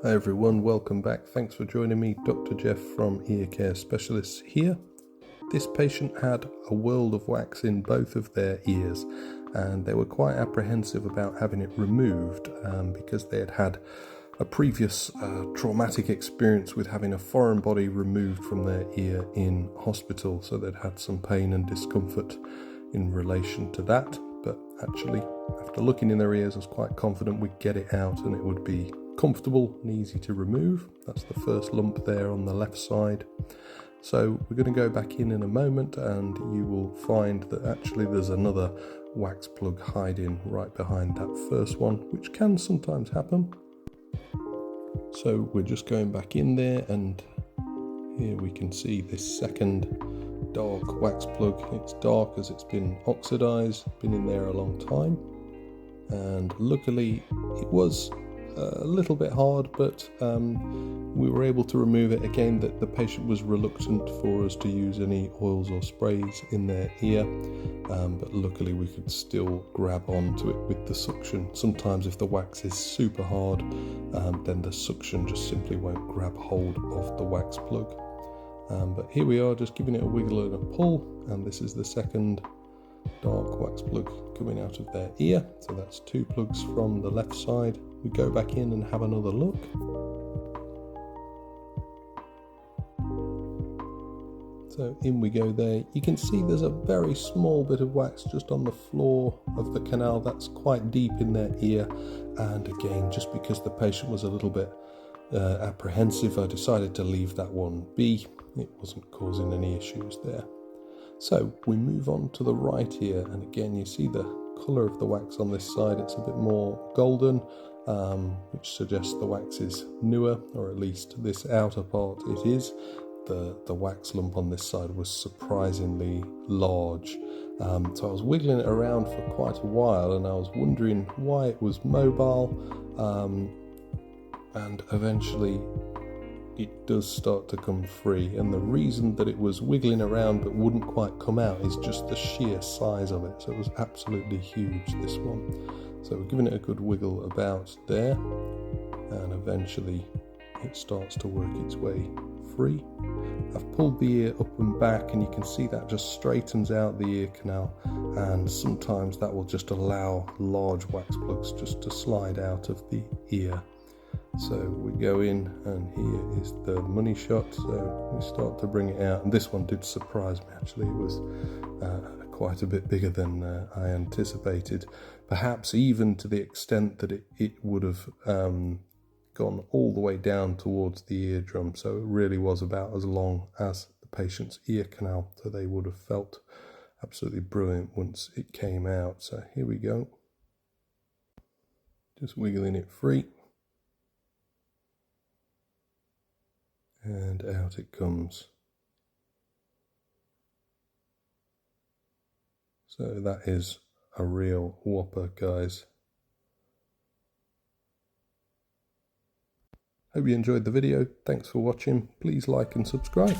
Hi everyone, welcome back. Thanks for joining me. Dr. Jeff from Ear Care Specialists here. This patient had a world of wax in both of their ears and they were quite apprehensive about having it removed because they had had a previous traumatic experience with having a foreign body removed from their ear in hospital. So they'd had some pain and discomfort in relation to that. But actually, after looking in their ears, I was quite confident we'd get it out and it would be comfortable and easy to remove. That's the first lump there on the left side. So we're going to go back in a moment and you will find that actually there's another wax plug hiding right behind that first one, which can sometimes happen. So we're just going back in there and here we can see this second dark wax plug. It's dark as it's been oxidized, been in there a long time, and luckily it was a little bit hard, but we were able to remove it. Again, that the patient was reluctant for us to use any oils or sprays in their ear, but luckily we could still grab onto it with the suction. Sometimes if the wax is super hard, then the suction just simply won't grab hold of the wax plug. But here we are, just giving it a wiggle and a pull, and this is the second dark wax plug coming out of their ear. So that's two plugs from the left side. We go back in and have another look. So in we go there. You can see there's a very small bit of wax just on the floor of the canal. That's quite deep in their ear, and again, just because the patient was a little bit apprehensive, I decided to leave that one be. It wasn't causing any issues there. So we move on to the right here, and again you see the colour of the wax on this side. It's a bit more golden, which suggests the wax is newer, or at least this outer part it is. The wax lump on this side was surprisingly large, so I was wiggling it around for quite a while and I was wondering why it was mobile, and eventually it does start to come free, and the reason that it was wiggling around but wouldn't quite come out is just the sheer size of it. So it was absolutely huge, this one. So we're giving it a good wiggle about there, and eventually it starts to work its way free. I've pulled the ear up and back and you can see that just straightens out the ear canal, and sometimes that will just allow large wax plugs just to slide out of the ear. So we go in and here is the money shot, so we start to bring it out, and this one did surprise me actually. It was quite a bit bigger than I anticipated, perhaps even to the extent that it would have gone all the way down towards the eardrum, so it really was about as long as the patient's ear canal, so they would have felt absolutely brilliant once it came out. So here we go, just wiggling it free. And out it comes. So that is a real whopper, guys. Hope you enjoyed the video. Thanks for watching. Please like and subscribe.